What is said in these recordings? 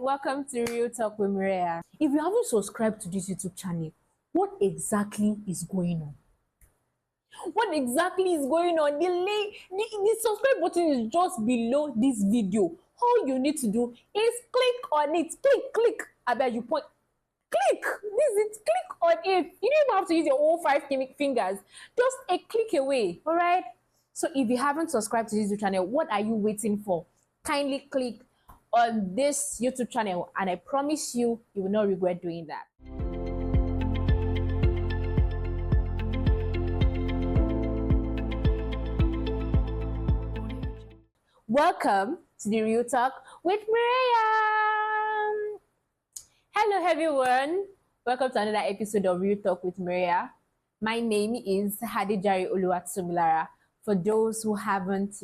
welcome to Real Talk with Mireya. If you haven't subscribed to this YouTube channel, what exactly is going on? What exactly is going on? The subscribe button is just below this video. All you need to do is click on it. Click. I bet you point. Click. This is click on it. You don't even have to use your whole five fingers. Just a click away. All right. So if you haven't subscribed to this YouTube channel, what are you waiting for? Kindly click on this YouTube channel, and I promise you, you will not regret doing that. Welcome to the Real Talk with Mireya. Hello everyone. Welcome to another episode of Real Talk with Mireya. My name is Hadijari Oluwatomilara. For those who haven't,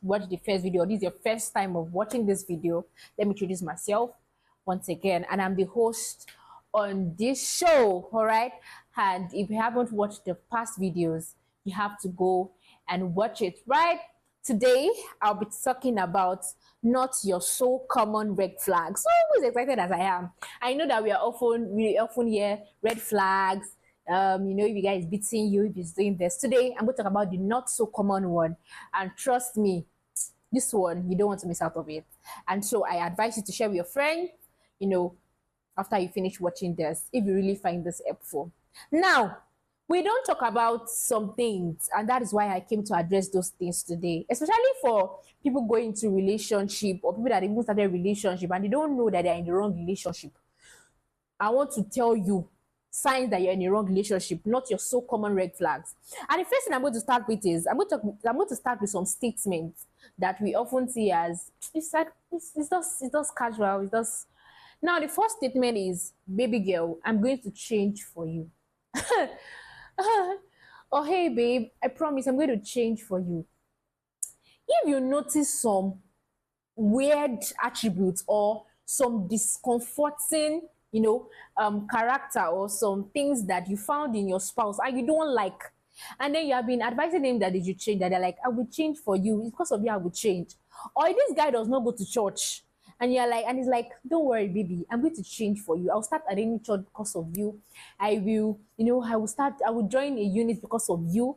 watched the first video, this is your first time of watching this video, let me introduce myself once again. And I'm the host on this show, all right? And if you haven't watched the past videos, you have to go and watch it, right? Today, I'll be talking about not your so common red flags. So I'm always excited as I am. I know that we often hear red flags. If you guys beating you, if he's doing this. Today, I'm going to talk about the not so common one. And trust me, this one, you don't want to miss out of it. And so I advise you to share with your friend, after you finish watching this, if you really find this helpful. Now, we don't talk about some things, and that is why I came to address those things today, especially for people going into relationship or people that even started a relationship and they don't know that they're in the wrong relationship. I want to tell you signs that you're in the wrong relationship, not your so common red flags. And the first thing I'm going to start with is I'm going to start with some statements that we often see as it's just casual. It's just now the first statement is, baby girl, I'm going to change for you. Oh, hey babe, I promise I'm going to change for you. If you notice some weird attributes or some discomforting character or some things that you found in your spouse and you don't like, and then you have been advising them that they should change, that they're like, I will change for you, it's because of you I will change. Or this guy does not go to church and you're like, and he's like, don't worry baby, I'm going to change for you, I'll start attending church because of you, I will join a unit because of you.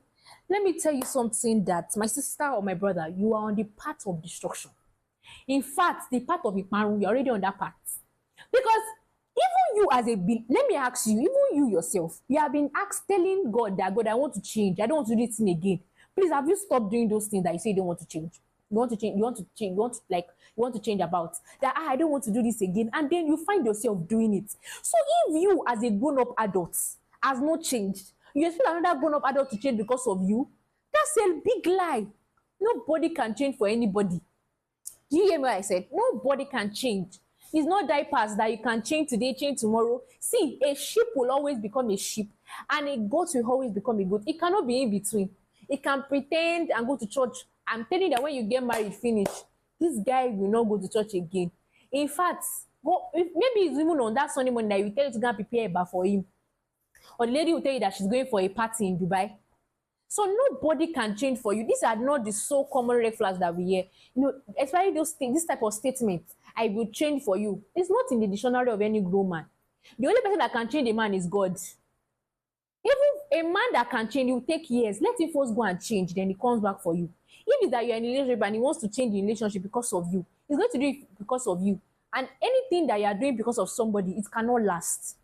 Let me tell you something, that my sister or my brother, you are on the path of destruction. In fact, the path of Iparu, you're already on that path. Because even you as let me ask you, even you yourself, you have been telling God that, God, I want to change, I don't want to do this thing again. Please, have you stopped doing those things that you say you don't want to change? You want to change, you want to change about that. I don't want to do this again, and then you find yourself doing it. So if you as a grown-up adult has not changed, you expect another grown-up adult to change because of you, that's a big lie. Nobody can change for anybody. Do you hear me what I said? Nobody can change. It's not diapers that you can change today, change tomorrow. See, a sheep will always become a sheep, and a goat will always become a goat. It cannot be in between. It can pretend and go to church. I'm telling you that when you get married, finish, this guy will not go to church again. In fact, maybe it's even on that Sunday morning that you tell you to go and prepare a bar for him. Or the lady will tell you that she's going for a party in Dubai. So nobody can change for you. These are not the so common red flags that we hear. Especially those things, this type of statement, I will change for you. It's not in the dictionary of any grown man. The only person that can change a man is God. Even a man that can change, it will take years. Let him first go and change, then he comes back for you. If it's that you're in a relationship and he wants to change the relationship because of you, he's going to do it because of you. And anything that you are doing because of somebody, it cannot last.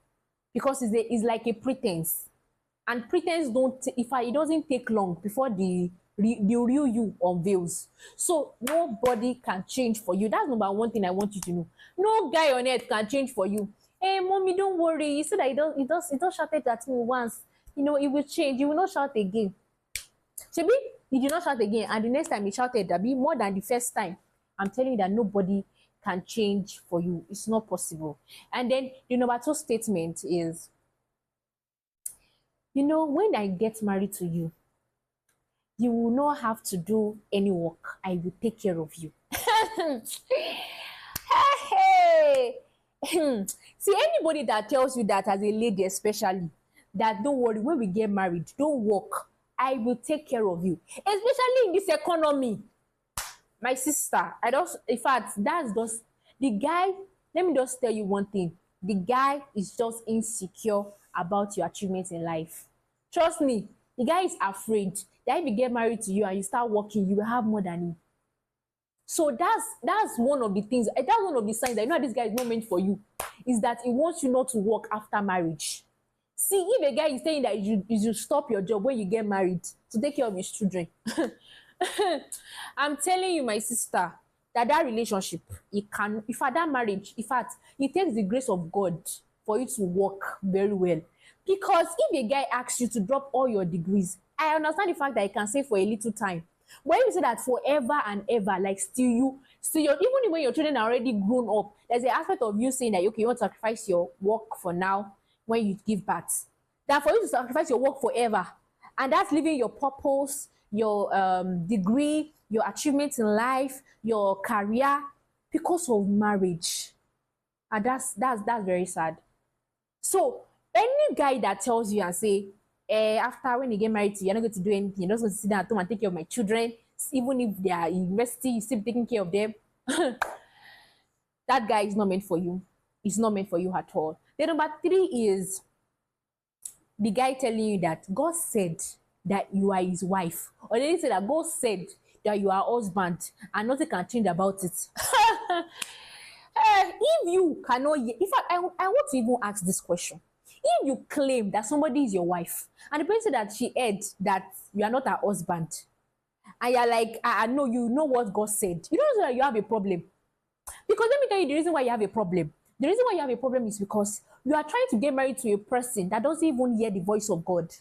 Because it's like a pretense. And pretense it doesn't take long before the real you unveils. So nobody can change for you. That's number one thing I want you to know. No guy on earth can change for you. Hey mommy, don't worry. You said that it does shouted at me once. It will change. You will not shout again. Maybe you did not shout again, and the next time you shouted, that be more than the first time. I'm telling you that nobody can change for you. It's not possible. And then the number two statement is, when I get married to you, you will not have to do any work. I will take care of you. Hey. See, anybody that tells you that as a lady especially, that don't worry, when we get married, don't work, I will take care of you. Especially in this economy. My sister, in fact, that's just the guy. let me just tell you one thing. The guy is just insecure about your achievements in life. Trust me, the guy is afraid that if he get married to you and you start working, you will have more than him. So that's one of the things, that's one of the signs that you know this guy is not meant for you, is that he wants you not to work after marriage. See, if a guy is saying that you should stop your job when you get married to take care of his children, I'm telling you, my sister, that relationship, it can, in fact, that marriage, in fact, it takes the grace of God for you to work very well. Because if a guy asks you to drop all your degrees, I understand the fact that he can say for a little time. When you say that forever and ever, like still your, even when your children are already grown up, there's an aspect of you saying that okay, you want to sacrifice your work for now when you give birth. That for you to sacrifice your work forever, and that's leaving your purpose, your degree, your achievements in life, your career, because of marriage. And that's very sad. So any guy that tells you and say, after when you get married to you, you're not going to do anything, you're just going to sit down at home and take care of my children, even if they are in university, you still be taking care of them. That guy is not meant for you. It's not meant for you at all. Then number 3 is the guy telling you that God said that you are his wife, or they say that God said that you are husband and nothing can change about it. If you cannot, in fact, I want to even ask this question. If you claim that somebody is your wife and the person that she heard that you are not her husband, and you're like, I know, you know what God said, you don't know that you have a problem. Because let me tell you the reason why you have a problem. The reason why you have a problem is because you are trying to get married to a person that doesn't even hear the voice of God.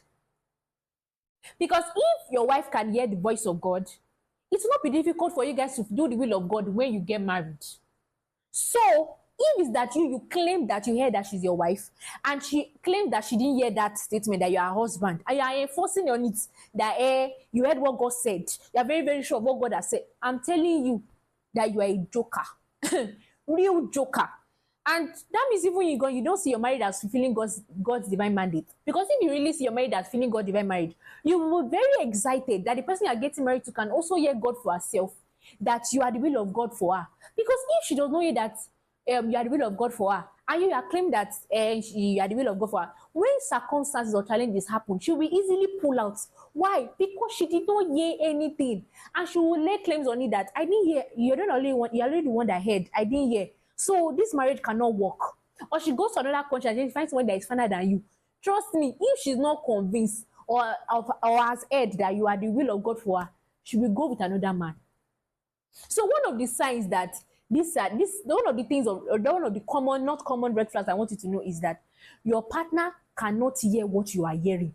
Because if your wife can hear the voice of God, it will not be difficult for you guys to do the will of God when you get married. So if it's that you claim that you heard that she's your wife, and she claimed that she didn't hear that statement that you are her husband, and you are enforcing on it that you heard what God said, you are very, very sure of what God has said, I'm telling you that you are a joker. Real joker. And that means even you don't see your marriage as fulfilling God's divine mandate. Because if you really see your marriage as fulfilling God's divine marriage, you will be very excited that the person you are getting married to can also hear God for herself, that you are the will of God for her. Because if she does not hear that you are the will of God for her, and you are claiming that you are the will of God for her, when circumstances or challenges happen, she will easily pull out. Why? Because she did not hear anything, and she will lay claims on it that I didn't hear. You're not only one. You're already the one that heard. I didn't hear. So this marriage cannot work. Or she goes to another country and she finds someone that is finer than you. Trust me, if she's not convinced or has heard that you are the will of God for her, she will go with another man. So one of the signs that one of the things, or one of the common, not common red flags I want you to know is that your partner cannot hear what you are hearing.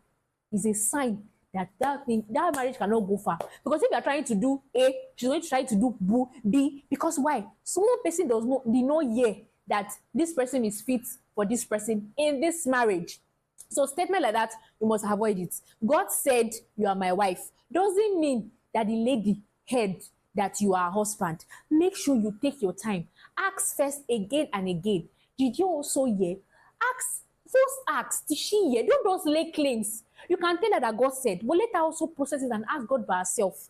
Is a sign that that marriage cannot go far. Because if you are trying to do A, she's going to try to do B. Because why? Someone person did not hear that this person is fit for this person in this marriage. So statement like that, you must avoid it. God said you are my wife doesn't mean that the lady heard that you are a husband. Make sure you take your time. Ask first, again and again. Did you also hear? Ask, did she hear? Don't just lay claims. You can tell her that God said, but let her also process it and ask God by herself.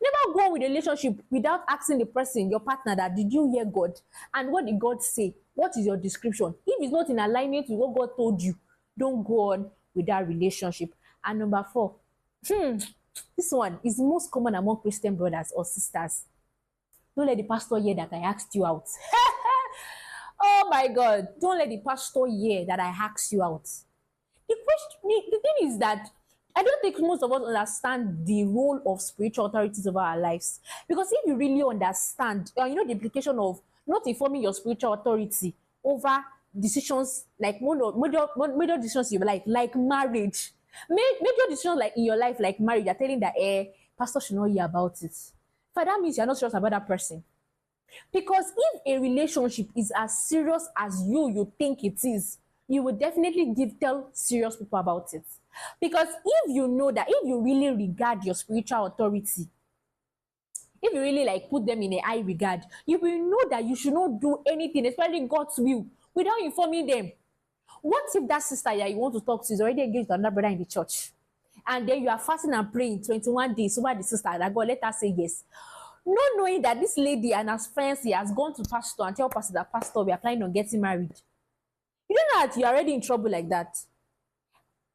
Never go on with a relationship without asking the person, your partner, that did you hear God? And what did God say? What is your description? If it's not in alignment with what God told you, don't go on with that relationship. And number 4, this one is most common among Christian brothers or sisters. Don't let the pastor hear that I asked you out. Oh my God, don't let the pastor hear that I asked you out. The thing is that I don't think most of us understand the role of spiritual authorities over our lives. Because if you really understand, the implication of not informing your spiritual authority over decisions like major decisions in your life, like marriage, major decisions like in your life, like marriage, you're telling that pastor should not hear about it. For that means you're not serious about that person. Because if a relationship is as serious as you think it is, you will definitely tell serious people about it. Because if you know that, if you really regard your spiritual authority, if you really put them in a high regard, you will know that you should not do anything, especially God's will, without informing them. What if that sister that you want to talk to is already engaged with another brother in the church? And then you are fasting and praying 21 days over the sister that God let her say yes. not knowing that this lady and her friends, he has gone to pastor and tell pastor that, pastor, we are planning on getting married. You don't know that you're already in trouble like that.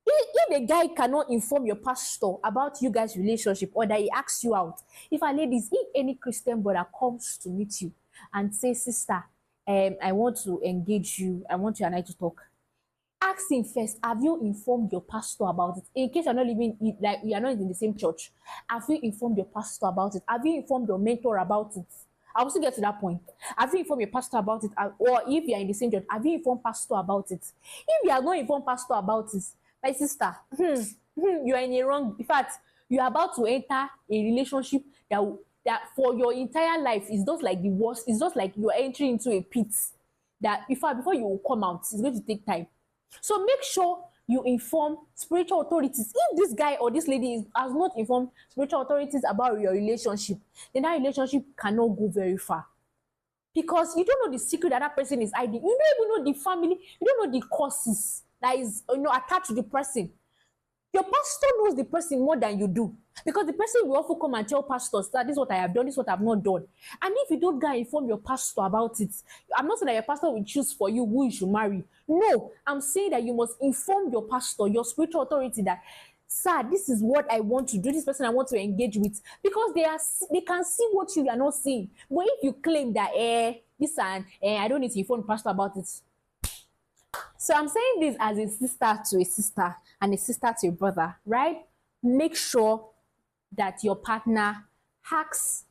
If a guy cannot inform your pastor about you guys' relationship, or that he asks you out, if a ladies, if any Christian brother comes to meet you and says, sister, I want to engage you, I want you and I to talk, ask him first, have you informed your pastor about it? In case you're not living, like you are not in the same church, have you informed your pastor about it? Have you informed your mentor about it? I will still get to that point. Have you informed your pastor about it? Or if you are in the same church, have you informed pastor about it? If you are not informed pastor about it, my sister, you are in a wrong. In fact, you are about to enter a relationship that for your entire life is just like the worst. It's just like you are entering into a pit that before you will come out, it's going to take time. So make sure you inform spiritual authorities. If this guy or this lady has not informed spiritual authorities about your relationship, then that relationship cannot go very far. Because you don't know the secret that person is hiding. You don't even know the family. You don't know the causes that is attached to the person. Your pastor knows the person more than you do, because the person will often come and tell pastors that this is what I have done, this is what I have not done. And if you don't go and inform your pastor about it, I'm not saying that your pastor will choose for you who you should marry. No, I'm saying that you must inform your pastor, your spiritual authority, that, sir, this is what I want to do, this person I want to engage with, because they can see what you are not seeing. But if you claim that this and I don't need to inform the pastor about it. So I'm saying this as a sister to a sister and a sister to a brother, right? Make sure that your partner asks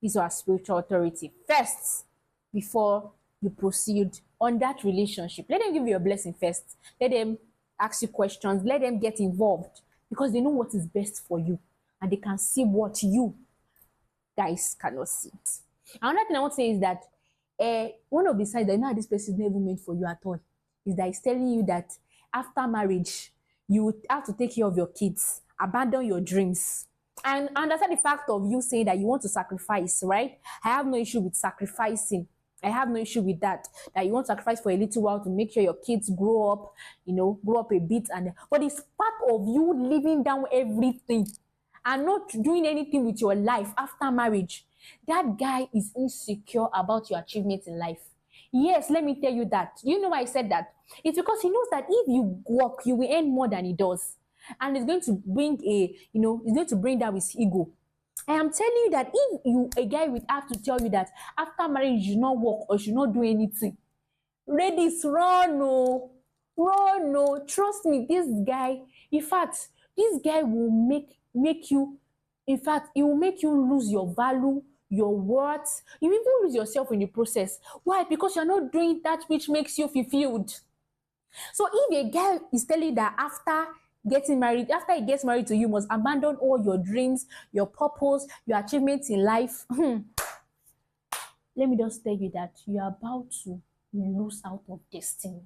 his or her spiritual authority first before you proceed on that relationship. Let them give you a blessing first. Let them ask you questions. Let them get involved, because they know what is best for you and they can see what you guys cannot see. Another thing I want to say is that one of the signs that you know this person is never meant for you at all is that it's telling you that after marriage, you have to take care of your kids, abandon your dreams. And understand the fact of you saying that you want to sacrifice, right? I have no issue with sacrificing. I have no issue with that. That you want to sacrifice for a little while to make sure your kids grow up, grow up a bit. But it's part of you leaving down everything and not doing anything with your life after marriage. That guy is insecure about your achievements in life. Yes, let me tell you that. You know why I said that? It's because he knows that if you work, you will earn more than he does. And it's going to bring it's going to bring down his ego. I am telling you that if a guy will have to tell you that after marriage you should not work or should not do anything, ladies, run, no. Run, no. Trust me, this guy, in fact, this guy will make you, in fact, it will make you lose your value, your worth. You even lose yourself in the process. Why? Because you're not doing that which makes you fulfilled. So if a guy is telling that after getting married, after he gets married to you, must abandon all your dreams, your purpose, your achievements in life, let me just tell you that you are about to lose out of destiny.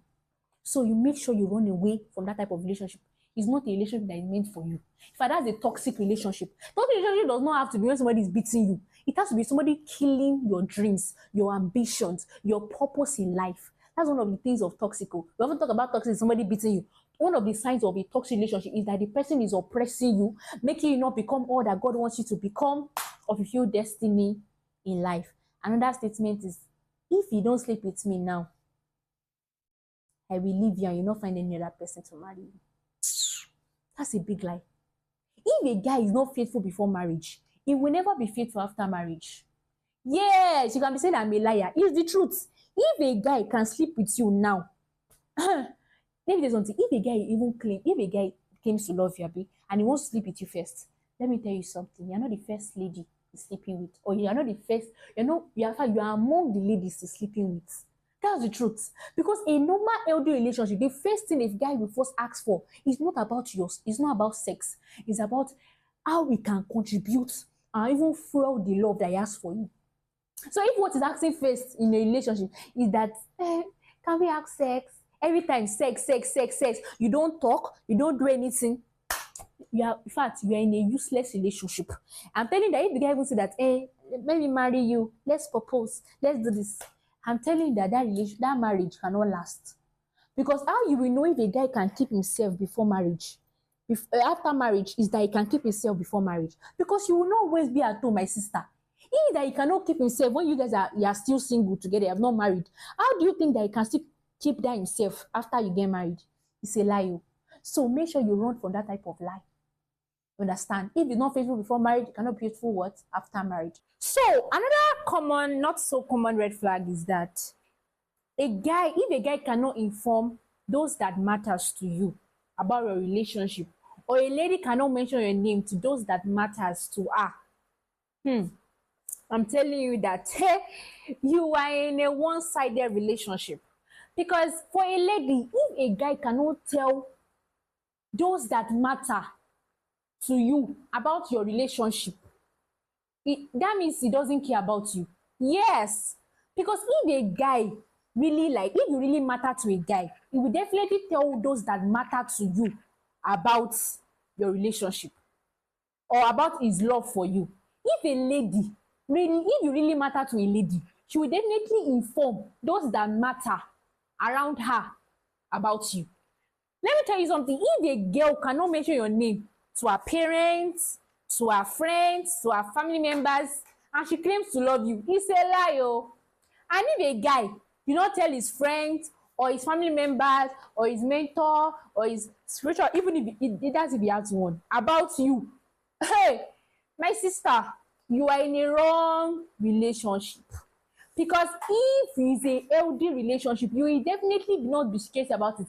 So you make sure you run away from that type of relationship. It's not a relationship that is meant for you. In fact, that's a toxic relationship. Toxic relationship does not have to be when somebody is beating you. It has to be somebody killing your dreams, your ambitions, your purpose in life. That's one of the things of toxic. We often talk about toxic, somebody beating you. One of the signs of a toxic relationship is that the person is oppressing you, making you not become all that God wants you to become or fulfill destiny in life. Another statement is, if you don't sleep with me now, I will leave you and you'll not find any other person to marry you. That's a big lie. If a guy is not faithful before marriage, he will never be faithful after marriage. Yes, you can be saying I'm a liar. It's the truth. If a guy can sleep with you now, let me tell you something. If a guy claims to love you, Abi, and he wants to sleep with you first, let me tell you something. You're not the first lady he's sleeping with, or you're not the first. You are among the ladies he's sleeping with. That's the truth. Because a normal healthy relationship, the first thing a guy will first ask for is not about yours. It's not about sex. It's about how we can contribute and even fuel the love that he has for you. So if what is asking first in a relationship is that, can we have sex? Every time sex, you don't talk, you don't do anything. In fact, you are in a useless relationship. I'm telling you that if the guy will say that, let me marry you, let's propose, let's do this. I'm telling you that that marriage cannot last. Because how you will know if a guy can keep himself before marriage, after marriage, is that he can keep himself before marriage. Because you will not always be at home, my sister. He that he cannot keep himself when you are still single together, you have not married. How do you think that he can still keep that himself after you get married? It's a lie. Oh. So make sure you run from that type of lie. Understand? If it's not faithful before marriage, it cannot be faithful what? After marriage. So another common, not so common red flag is that if a guy cannot inform those that matters to you about your relationship, or a lady cannot mention your name to those that matters to her, I'm telling you that hey, you are in a one-sided relationship. Because for a lady, if a guy cannot tell those that matter to you about your relationship, that means he doesn't care about you. Yes, because if a guy really like, if you really matter to a guy, he will definitely tell those that matter to you about your relationship or about his love for you. If a lady really, if you really matter to a lady, she will definitely inform those that matter around her about you. Let me tell you something. If a girl cannot mention your name to her parents, to her friends, to her family members, and she claims to love you, it's a lie. Oh. And if a guy do not tell his friends or his family members or his mentor or his spiritual, even if that's if he has one, about you, hey, my sister, you are in a wrong relationship. Because if it's a healthy relationship, you will definitely not be stressed about it.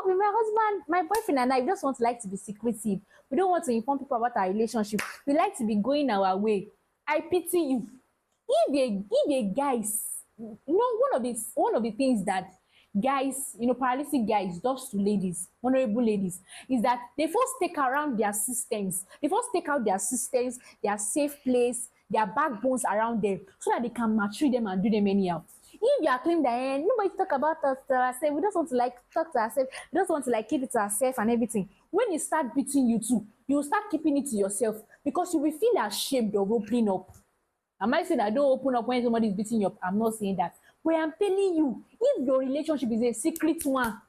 With my husband, my boyfriend and I, we just want to like to be secretive. We don't want to inform people about our relationship. We like to be going our way. I pity you. If a guys, one of the things that guys, paralytic guys does to ladies, vulnerable ladies, is that they first take around their systems. They first take out their systems, their safe place, their backbones around them, so that they can maltreat them and do them anyhow. If you are claiming that nobody talk about us to ourselves, we just want to like talk to ourselves, we just want to like keep it to ourselves and everything. When it start beating you too, you will start keeping it to yourself because you will feel ashamed of opening up. Am I saying that don't open up when somebody is beating you up? I'm not saying that. But I'm telling you, if your relationship is a secret one,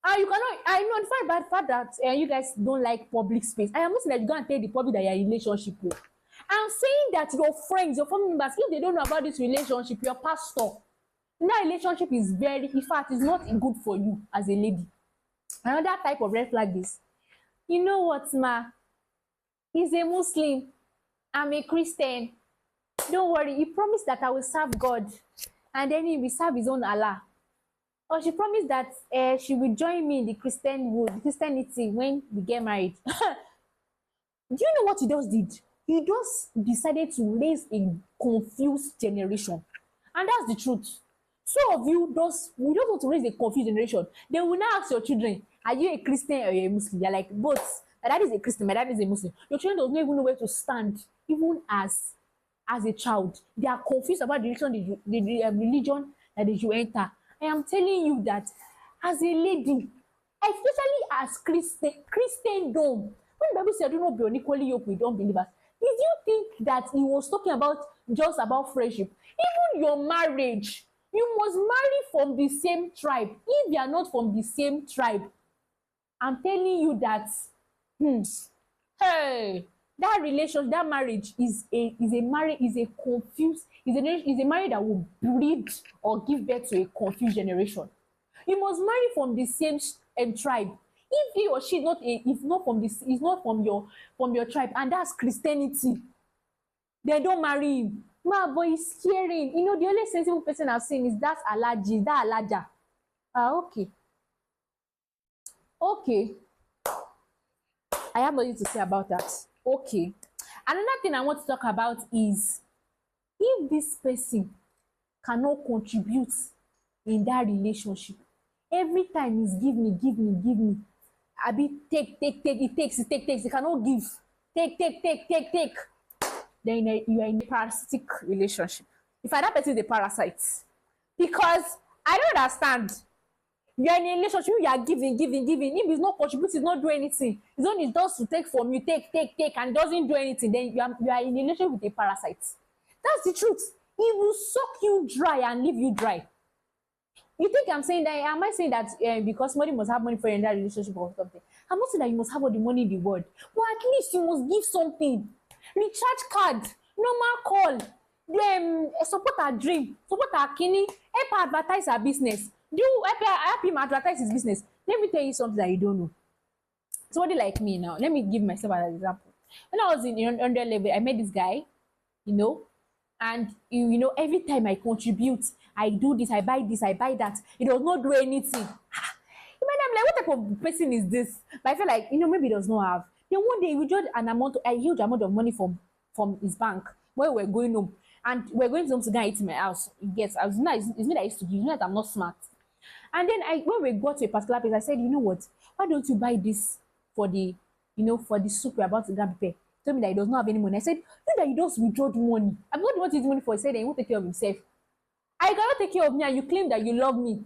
and you cannot, I know the fact that you guys don't like public space. I am not saying that you go and tell the public that you're in a relationship with. I'm saying that your friends, your family members, if they don't know about this relationship, your pastor, that relationship is very, in fact, is not good for you as a lady. Another type of red flag is, you know what, ma? He's a Muslim. I'm a Christian. Don't worry, he promised that I will serve God and then he will serve his own Allah. Or she promised that she will join me in the Christianity when we get married. Do you know what he just did? He just decided to raise a confused generation. And that's the truth. Some of you we don't want to raise a confused generation. They will now ask your children, are you a Christian or a Muslim? You're like, both. My dad is a Christian, my dad is a Muslim. Your children does not even know where to stand, even as a child. They are confused about the religion that they should enter. I am telling you that as a lady, especially as Christendom, when the Bible says do not be unequally yoked with unbelievers, did you think that he was talking about just about friendship? Even your marriage, you must marry from the same tribe. If you are not from the same tribe, I'm telling you that hey, that relation, that marriage is a confused, is a marriage that will breed or give birth to a confused generation. You must marry from the same tribe. If he or she is not from your tribe, and that's Christianity, then don't marry him. Ma, but it's scaring. The only sensible person I've seen is that Alaja. Okay. Okay. I have nothing to say about that. Okay. Another thing I want to talk about is if this person cannot contribute in that relationship, every time is give me. Abi take, it takes, it cannot give. Take. Then you are in a parasitic relationship. If that person is a parasite, because I don't understand. You are in a relationship, you are giving. If it's not contributing, it's not doing anything. It's only does to take from you, take, and doesn't do anything. Then you are in a relationship with a parasite. That's the truth. It will suck you dry and leave you dry. You think I'm saying that? Am I saying that because somebody must have money for you in that relationship or something? I'm not saying that you must have all the money in the world, but at least you must give something. Recharge card. Normal call. Dem support her dream, support her kini, help her advertise her business. Help him advertise his business. Let me tell you something that you don't know. Somebody like me now, let me give myself as an example. When I was in under level, I met this guy, you know, and every time I contribute, I do this, I buy that. He does not do anything. Imagine, I'm like, what type of person is this? But I feel like, maybe he does not have. Then one day he withdrew a huge amount of money from his bank when we were going home. And we are going home to go and eat in my house. Yes, I was not, it's me that I used to give, that I'm not smart. And then when we got to a particular place, I said, you know what? Why don't you buy this for the soup we're about to go prepare? He told me that he does not have any money. I said, you that he just withdraw the money. I'm not the one to use money for. He said that he won't take care of himself. I cannot take care of me, and you claim that you love me.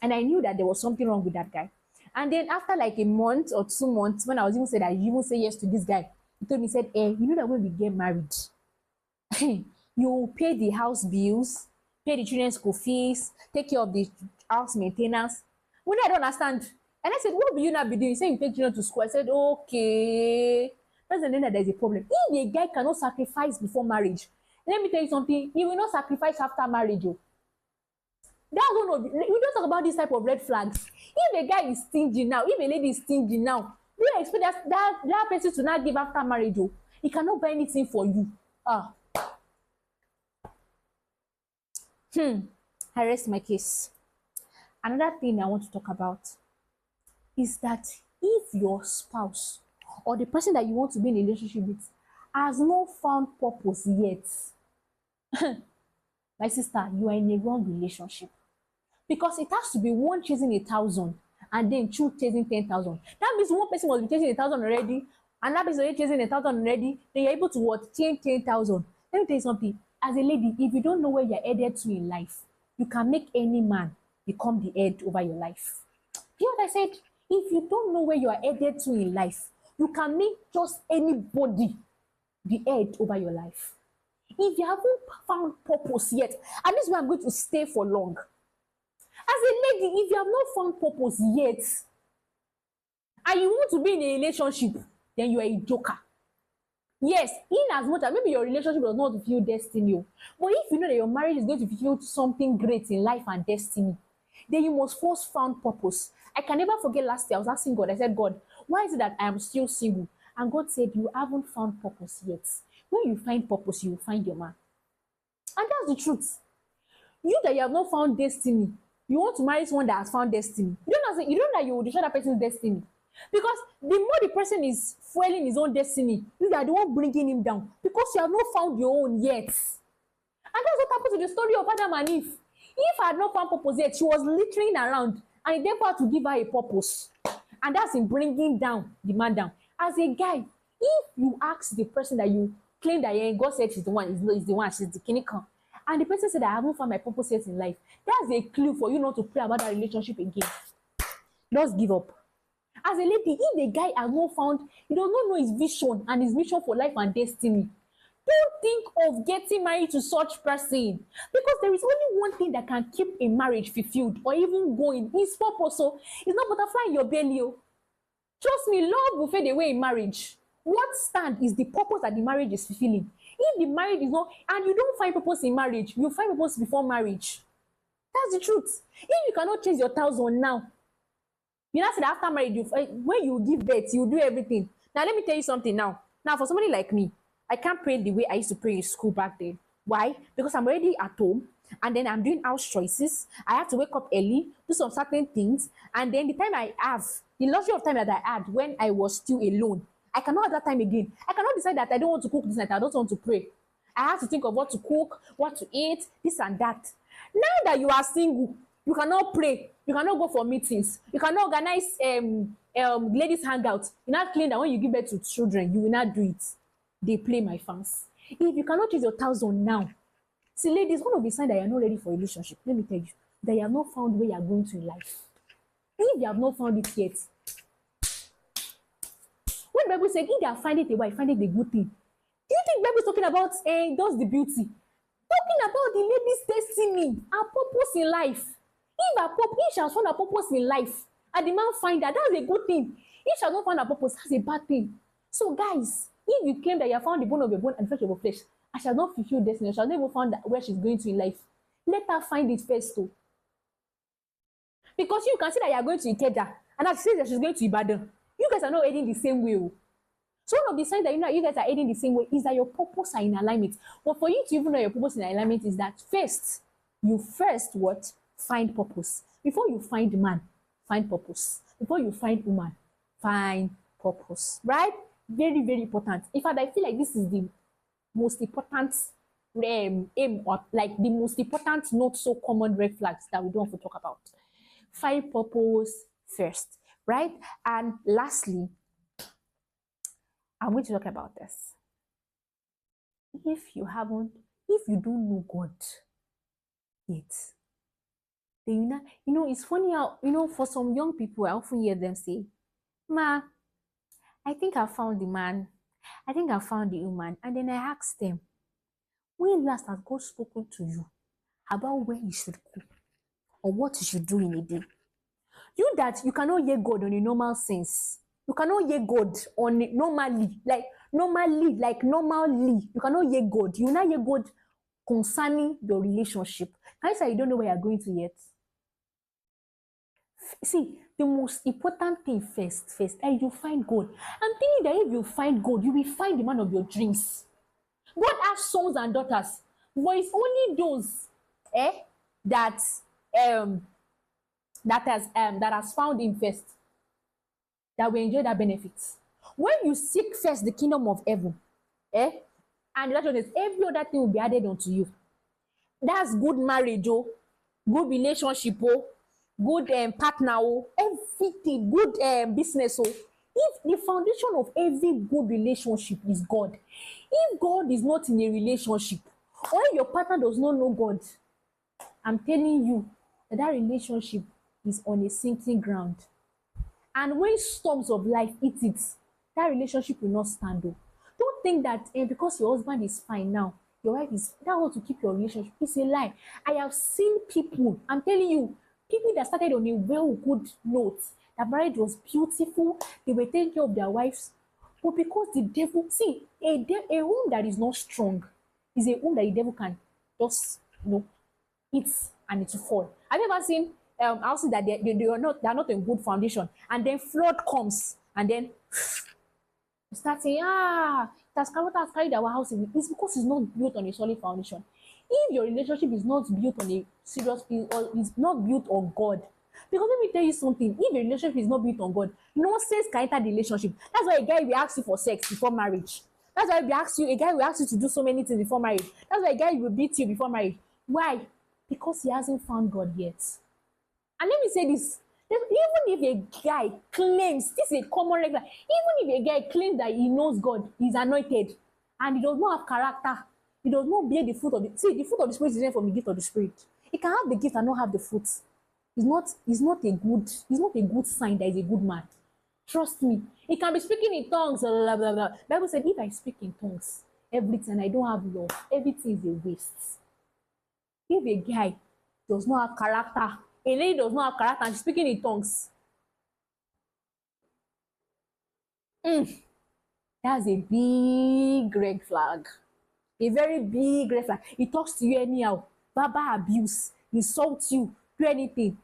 And I knew that there was something wrong with that guy. And then after like a month or 2 months, when I was even said that you even say yes to this guy, he told me, said, you know that when we get married, you pay the house bills, pay the children's school fees, take care of the house maintenance. When I don't understand. And I said, what will you not be doing? He said, you take children to school. I said, okay. That's the name that there's a problem. If a guy cannot sacrifice before marriage, let me tell you something, he will not sacrifice after marriage. Oh. That's one of we don't talk about this type of red flags. If a guy is stingy now, if a lady is stingy now, do you expect that person to not give after marriage? Oh, he cannot buy anything for you. I rest my case. Another thing I want to talk about is that if your spouse or the person that you want to be in a relationship with has not found purpose yet, my sister, you are in a wrong relationship. Because it has to be one chasing 1,000 and then two chasing 10,000. That means one person must be chasing 1,000 already, and that person is chasing 1,000 already. Then you're able to what? Change 10,000. Let me tell you something. As a lady, if you don't know where you're headed to in life, you can make any man become the head over your life. You know what I said? If you don't know where you are headed to in life, you can make just anybody the head over your life. If you haven't found purpose yet, and this is where I'm going to stay for long. As a lady, if you have not found purpose yet, and you want to be in a relationship, then you are a joker. Yes, in as much as maybe your relationship does not fulfill destiny, but if you know that your marriage is going to fulfill something great in life and destiny, then you must first found purpose. I can never forget last year, I was asking God, I said, God, why is it that I am still single? And God said, you haven't found purpose yet. When you find purpose, you will find your man. And that's the truth. You that you have not found destiny, you want to marry someone that has found destiny. You don't know that you will destroy that person's destiny. Because the more the person is fueling his own destiny, you are the one bringing him down. Because you have not found your own yet. And that's what happened to the story of Adam and Eve. Eve had not found purpose yet. She was littering around, and he therefore had to give her a purpose. And that's in bringing down the man down. As a guy, if you ask the person that you claim that God said she's the one, is the one, she's the kinikan, and the person said, I haven't found my purpose yet in life, that's a clue for you not to pray about that relationship again. Just give up. As a lady, if a guy has not found, he does not know his vision and his mission for life and destiny, don't think of getting married to such person. Because there is only one thing that can keep a marriage fulfilled or even going. It's purpose. So it's not butterfly in your belly. Trust me, love will fade away in marriage. What stand is the purpose that the marriage is fulfilling. If the marriage is not, and you don't find purpose in marriage, you find purpose before marriage. That's the truth. If you cannot chase your 1,000 now, you know, that after marriage, when you give birth, you do everything. Now, let me tell you something now. Now, for somebody like me, I can't pray the way I used to pray in school back then. Why? Because I'm already at home, and then I'm doing house choices. I have to wake up early, do some certain things, and then the time I have, the luxury of time that I had when I was still alone, I cannot have that time again. I cannot decide that I don't want to cook this night, I don't want to pray. I have to think of what to cook, what to eat, this and that. Now that you are single, you cannot pray, you cannot go for meetings, you cannot organize ladies hangout. You not claim that when you give birth to children, you will not do it. They play my fans. If you cannot chase your 1,000 now, see, ladies, one of the signs that you are not ready for a relationship, let me tell you, that you have not found where you are going to in life. If you have not found it yet, when the Bible said, if they are finding it a wife, find it a good thing. Do you think the Bible is talking about does the beauty? Talking about the lady's destiny, her purpose in life. If she has found her purpose in life, and the man find that, that's a good thing. If she has not found her purpose, that's a bad thing. So guys, If you claim that you have found the bone of your bone and flesh of your flesh, I shall not fulfill destiny, I shall not even find where she's going to in life. Let her find it first too. Because you can see that you are going to Ikeja, and as she says that she's going to Ibadan, you guys are not heading the same way. So one of the signs that you know you guys are heading the same way is that your purpose are in alignment. But for you to even know your purpose in alignment is that first, you first what? Find purpose. Before you find man, find purpose. Before you find woman, find purpose. Right? Very, very important. In fact, I feel like this is the most important aim, or like the most important not so common red flags that we don't want to talk about. Find purpose first, right? And lastly, I'm going to talk about this. If you don't know God yet, then it's funny how, for some young people, I often hear them say, Ma, I think I found the man. I think I found the woman. And then I ask them, when last has God spoken to you about where you should go or what you should do in a day? You cannot hear God on a normal sense. You cannot hear God on normally. You cannot hear God. You will not hear God concerning your relationship. Can you say you don't know where you're going to yet? See, the most important thing first, and you find God. I'm thinking that if you find God, you will find the man of your dreams. God has sons and daughters, but it's only those that has found him first that will enjoy that benefit. When you seek first the kingdom of heaven, and that is every other thing will be added unto you. That's good marriage, good relationship, good partner, everything, good business. If the foundation of every good relationship is God, if God is not in a relationship, or your partner does not know God, I'm telling you that relationship is on a sinking ground. And when storms of life hit it, that relationship will not stand up. Don't think that because your husband is fine now, your wife is that want to keep your relationship. It's a lie. I have seen people, I'm telling you, people that started on a well good note, that marriage was beautiful, they were taking care of their wives, but because the devil, see, a home that is not strong is a home that the devil can just hit and it will fall. Have you ever seen houses that they're not a good foundation, and then flood comes, and then you start saying, what has carried our house in? It's because it's not built on a solid foundation. If your relationship is not built on a serious, or is not built on God, because let me tell you something, if a relationship is not built on God, nonsense can enter the relationship. That's why a guy will ask you for sex before marriage. That's why a guy will ask you to do so many things before marriage. That's why a guy will beat you before marriage. Why? Because he hasn't found God yet. And let me say this, even if a guy claims, this is a common regular, even if a guy claims that he knows God, he's anointed, and he does not have character, he does not bear the fruit of the Spirit is different from the gift of the Spirit. He can have the gift and not have the fruit. It's not a good sign that he's a good man. Trust me. He can be speaking in tongues, blah, blah, blah. Bible said, if I speak in tongues, everything, I don't have love, everything is a waste. If a guy does not have character, a lady does not have character and she's speaking in tongues, that's a big red flag. A very big red flag. He talks to you anyhow, verbal abuse, insults you, do anything.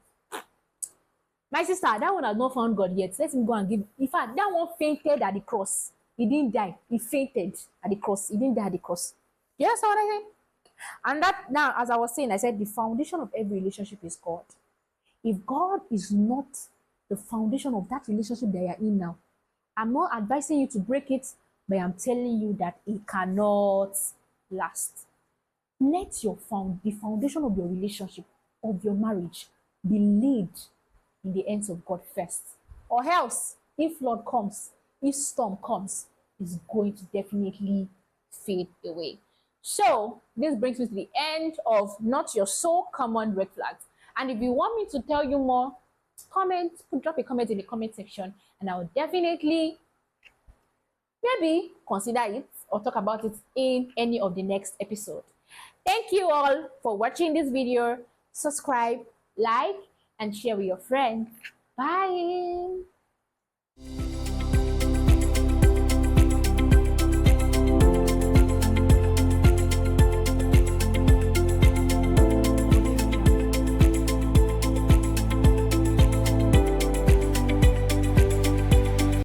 My sister, that one has not found God yet. Let him go and give. In fact, that one fainted at the cross. He didn't die. He fainted at the cross. He didn't die at the cross. You understand what I said? And that now, as I was saying, I said the foundation of every relationship is God. If God is not the foundation of that relationship that you're in now, I'm not advising you to break it, but I'm telling you that it cannot last. Let the foundation of your relationship, of your marriage, be laid in the hands of God first. Or else, if flood comes, if storm comes, it's going to definitely fade away. So, this brings me to the end of Not Your So Common Red Flags. And if you want me to tell you more, drop a comment in the comment section, and I will definitely maybe consider it or talk about it in any of the next episode. Thank you all for watching this video. Subscribe, like, and share with your friends. Bye.